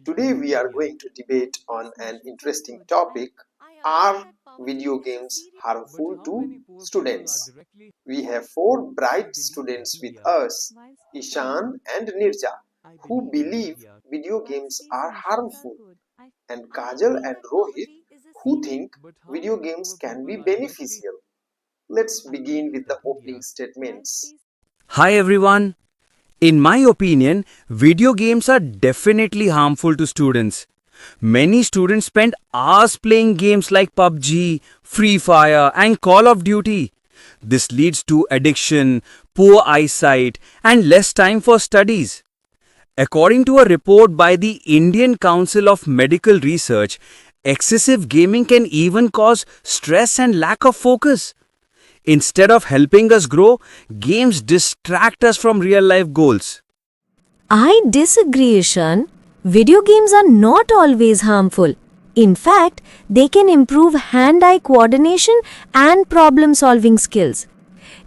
Today we are going to debate on an interesting topic. Are video games harmful to students? We have four bright students with us, Ishan and Nirja, who believe video games are harmful, and Kajal and Rohit, who think video games can be beneficial. Let's begin with the opening statements. Hi everyone. In my opinion, video games are definitely harmful to students. Many students spend hours playing games like PUBG, Free Fire, and Call of Duty. This leads to addiction, poor eyesight, and less time for studies. According to a report by the Indian Council of Medical Research, excessive gaming can even cause stress and lack of focus. Instead of helping us grow, games distract us from real life goals. I disagree, Ishan. Video games are not always harmful. In fact, they can improve hand-eye coordination and problem-solving skills.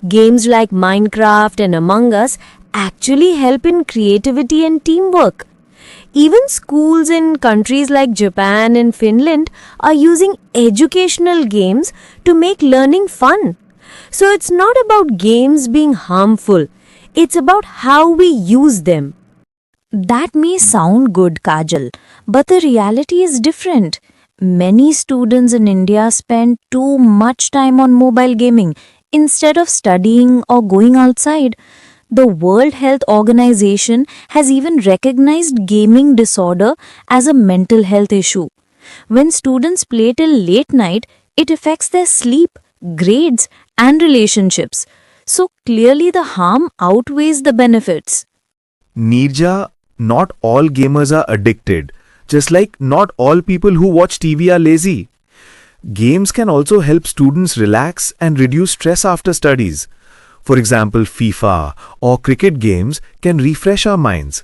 Games like Minecraft and Among Us actually help in creativity and teamwork. Even schools in countries like Japan and Finland are using educational games to make learning fun. So it's not about games being harmful, it's about how we use them. That may sound good, Kajal, but the reality is different. Many students in India spend too much time on mobile gaming instead of studying or going outside. The World Health Organization has even recognized gaming disorder as a mental health issue. When students play till late night, it affects their sleep, grades, and relationships. So clearly the harm outweighs the benefits. Nirja, not all gamers are addicted, just like not all people who watch TV are lazy. Games can also help students relax and reduce stress after studies. For example, FIFA or cricket games can refresh our minds.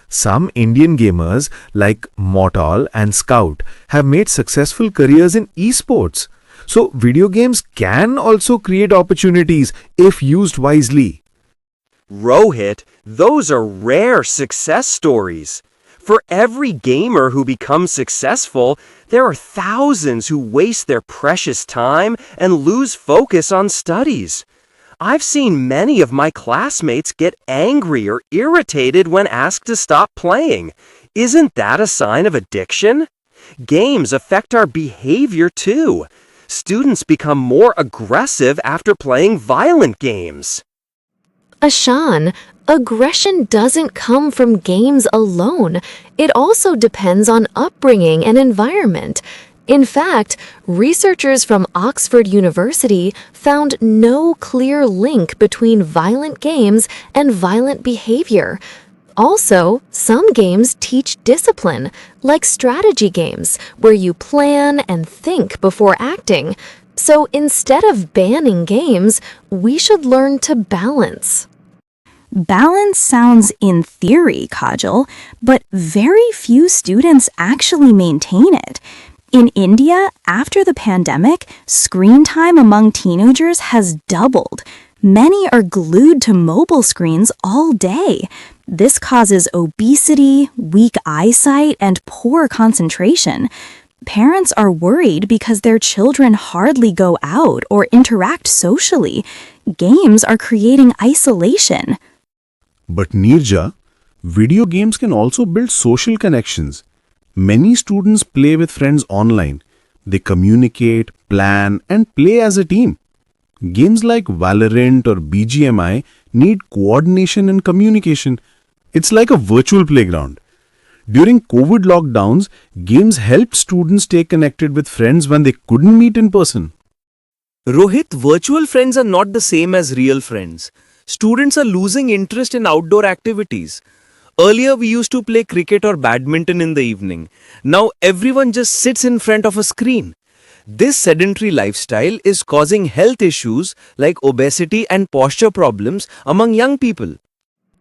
Some Indian gamers like Mortal and Scout have made successful careers in esports. So, video games can also create opportunities if used wisely. Rohit, those are rare success stories. For every gamer who becomes successful, there are thousands who waste their precious time and lose focus on studies. I've seen many of my classmates get angry or irritated when asked to stop playing. Isn't that a sign of addiction? Games affect our behavior too. Students become more aggressive after playing violent games. Ashan, aggression doesn't come from games alone. It also depends on upbringing and environment. In fact, researchers from Oxford University found no clear link between violent games and violent behavior. Also, some games teach discipline, like strategy games, where you plan and think before acting. So instead of banning games, we should learn to balance. Balance sounds in theory, Kajal, but very few students actually maintain it. In India, after the pandemic, screen time among teenagers has doubled. Many are glued to mobile screens all day. This causes obesity, weak eyesight, and poor concentration. Parents are worried because their children hardly go out or interact socially. Games are creating isolation. But Nirja, video games can also build social connections. Many students play with friends online. They communicate, plan, and play as a team. Games like Valorant or BGMI need coordination and communication. It's like a virtual playground. During COVID lockdowns, games helped students stay connected with friends when they couldn't meet in person. Rohit, virtual friends are not the same as real friends. Students are losing interest in outdoor activities. Earlier, we used to play cricket or badminton in the evening. Now, everyone just sits in front of a screen. This sedentary lifestyle is causing health issues like obesity and posture problems among young people.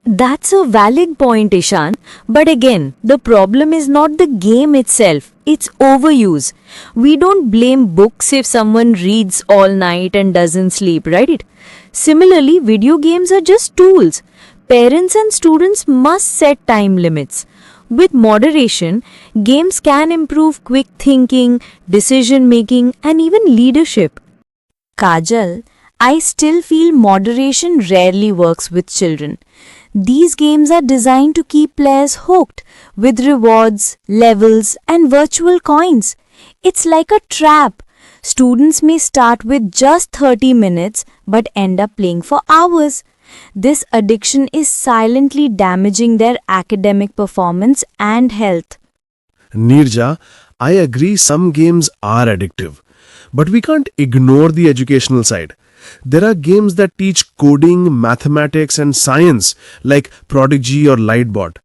That's a valid point, Ishan. But again, the problem is not the game itself, it's overuse. We don't blame books if someone reads all night and doesn't sleep, right? Similarly, video games are just tools. Parents and students must set time limits. With moderation, games can improve quick thinking, decision making, and even leadership. Kajal, I still feel moderation rarely works with children. These games are designed to keep players hooked with rewards, levels, and virtual coins. It's like a trap. Students may start with just 30 minutes but end up playing for hours. This addiction is silently damaging their academic performance and health. Nirja, I agree some games are addictive, but we can't ignore the educational side. There are games that teach coding, mathematics, and science, like Prodigy or Lightbot.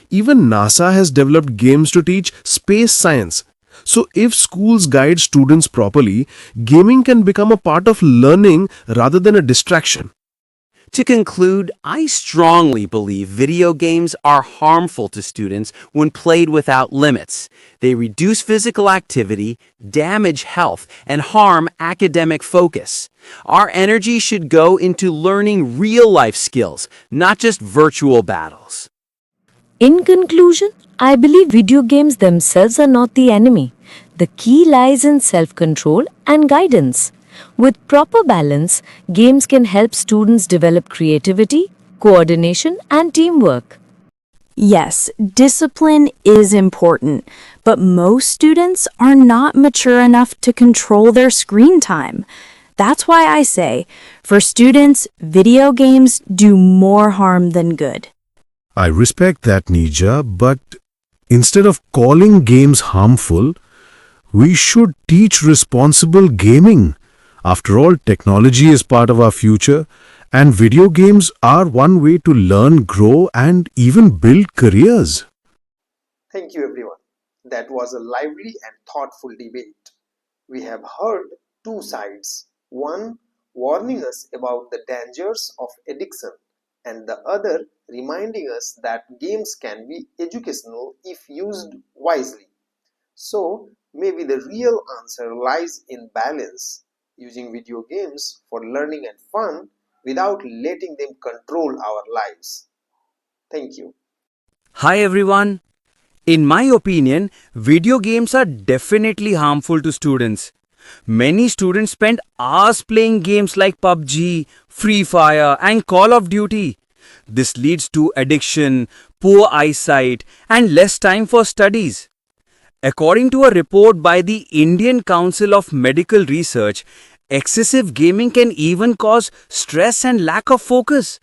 Even NASA has developed games to teach space science. So, if schools guide students properly, gaming can become a part of learning rather than a distraction. To conclude, I strongly believe video games are harmful to students when played without limits. They reduce physical activity, damage health, and harm academic focus. Our energy should go into learning real-life skills, not just virtual battles. In conclusion, I believe video games themselves are not the enemy. The key lies in self-control and guidance. With proper balance, games can help students develop creativity, coordination, and teamwork. Yes, discipline is important, but most students are not mature enough to control their screen time. That's why I say, for students, video games do more harm than good. I respect that, Nija, but instead of calling games harmful, we should teach responsible gaming. After all, technology is part of our future, and video games are one way to learn, grow, and even build careers. Thank you everyone. That was a lively and thoughtful debate. We have heard two sides, one warning us about the dangers of addiction and the other reminding us that games can be educational if used wisely. So maybe the real answer lies in balance, using video games for learning and fun without letting them control our lives. Thank you. Hi everyone. In my opinion, video games are definitely harmful to students. Many students spend hours playing games like PUBG, Free Fire, and Call of Duty. This leads to addiction, poor eyesight, and less time for studies. According to a report by the Indian Council of Medical Research, excessive gaming can even cause stress and lack of focus.